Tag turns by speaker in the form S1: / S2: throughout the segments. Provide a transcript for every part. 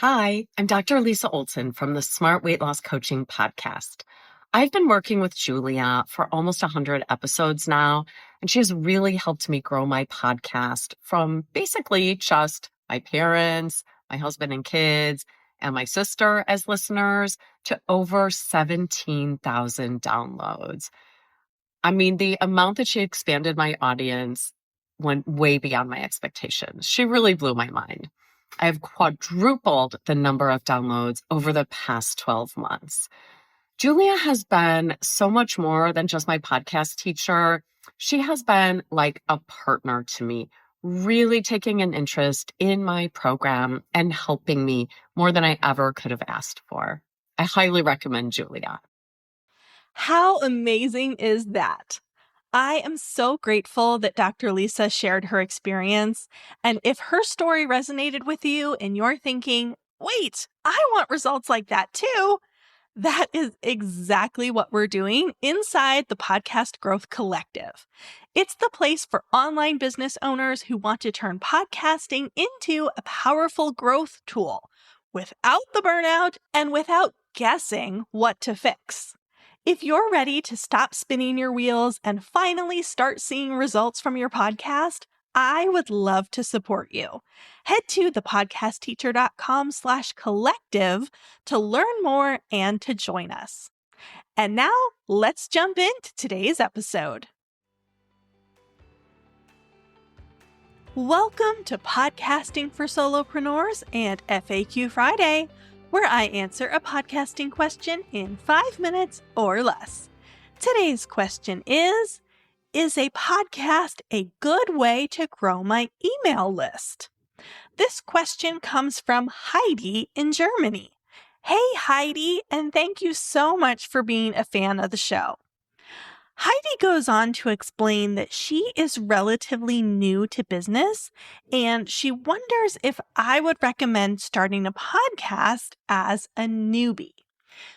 S1: Hi, I'm Dr. Lisa Olson from the Smart Weight Loss Coaching Podcast. I've been working with Julia for almost 100 episodes now, and she has really helped me grow my podcast from basically just my parents, my husband and kids, and my sister as listeners to over 17,000 downloads. I mean, the amount that she expanded my audience went way beyond my expectations. She really blew my mind. I have quadrupled the number of downloads over the past 12 months. Julia has been so much more than just my podcast teacher. She has been like a partner to me, really taking an interest in my program and helping me more than I ever could have asked for. I highly recommend Julia.
S2: How amazing is that? I am so grateful that Dr. Lisa shared her experience. And if her story resonated with you and you're thinking, wait, I want results like that too, that is exactly what we're doing inside the Podcast Growth Collective. It's the place for online business owners who want to turn podcasting into a powerful growth tool without the burnout and without guessing what to fix. If you're ready to stop spinning your wheels and finally start seeing results from your podcast, I would love to support you. Head to thepodcastteacher.com/collective to learn more and to join us. And now let's jump into today's episode. Welcome to Podcasting for Solopreneurs and FAQ Friday, where I answer a podcasting question in 5 minutes or less. Today's question is a podcast a good way to grow my email list? This question comes from Heidi in Germany. Hey, Heidi, and thank you so much for being a fan of the show. Heidi goes on to explain that she is relatively new to business, and she wonders if I would recommend starting a podcast as a newbie.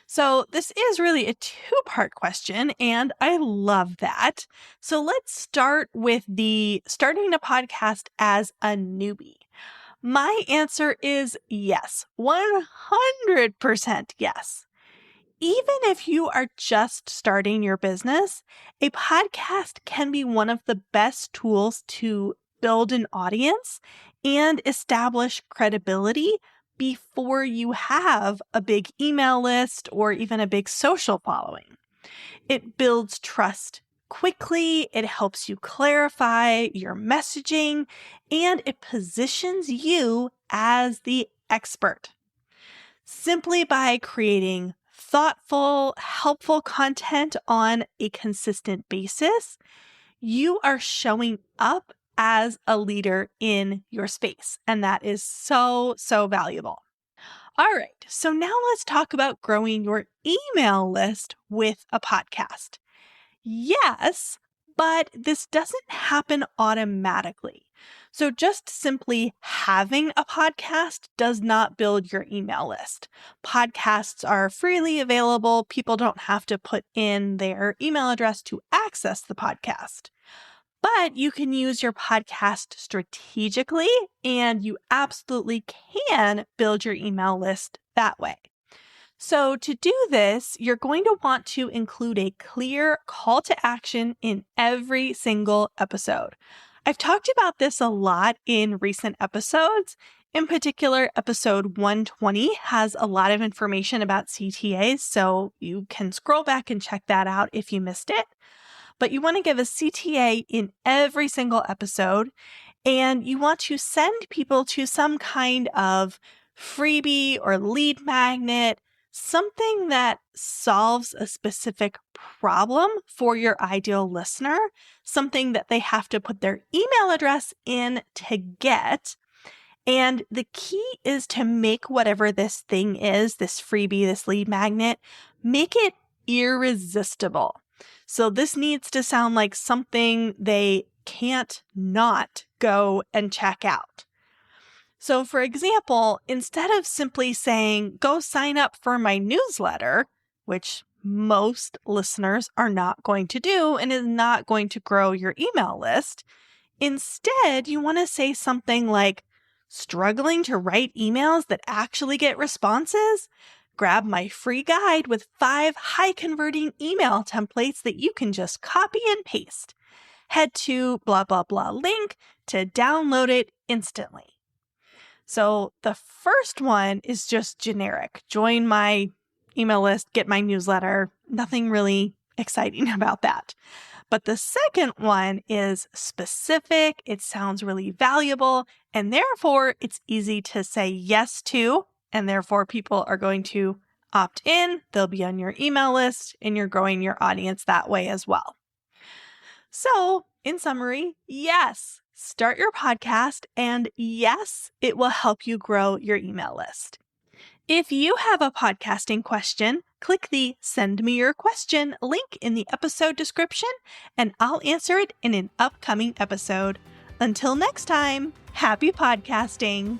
S2: So this is really a two-part question, and I love that. So let's start with the starting a podcast as a newbie. My answer is yes, 100% yes. Even if you are just starting your business, a podcast can be one of the best tools to build an audience and establish credibility before you have a big email list or even a big social following. It builds trust quickly, it helps you clarify your messaging, and it positions you as the expert. Simply by creating thoughtful, helpful content on a consistent basis, you are showing up as a leader in your space. And that is so, so valuable. All right, so now let's talk about growing your email list with a podcast. Yes, but this doesn't happen automatically. So just simply having a podcast does not build your email list. Podcasts are freely available. People don't have to put in their email address to access the podcast. But you can use your podcast strategically, and you absolutely can build your email list that way. So to do this, you're going to want to include a clear call to action in every single episode. I've talked about this a lot in recent episodes. In particular, episode 120 has a lot of information about CTAs, so you can scroll back and check that out if you missed it. But you want to give a CTA in every single episode, and you want to send people to some kind of freebie or lead magnet, something that solves a specific problem for your ideal listener, something that they have to put their email address in to get. And the key is to make whatever this thing is, this freebie, this lead magnet, make it irresistible. So this needs to sound like something they can't not go and check out. So for example, instead of simply saying, go sign up for my newsletter, which most listeners are not going to do and is not going to grow your email list, instead you want to say something like, Struggling to write emails that actually get responses? Grab my free guide with 5 high-converting email templates that you can just copy and paste. Head to blah, blah, blah link to download it instantly. So the first one is just generic. Join my email list, get my newsletter. Nothing really exciting about that. But the second one is specific. It sounds really valuable, and therefore it's easy to say yes to, and therefore people are going to opt in. They'll be on your email list, and you're growing your audience that way as well. So, in summary, yes, start your podcast, and yes, it will help you grow your email list. If you have a podcasting question, click the Send Me Your Question link in the episode description, and I'll answer it in an upcoming episode. Until next time, happy podcasting!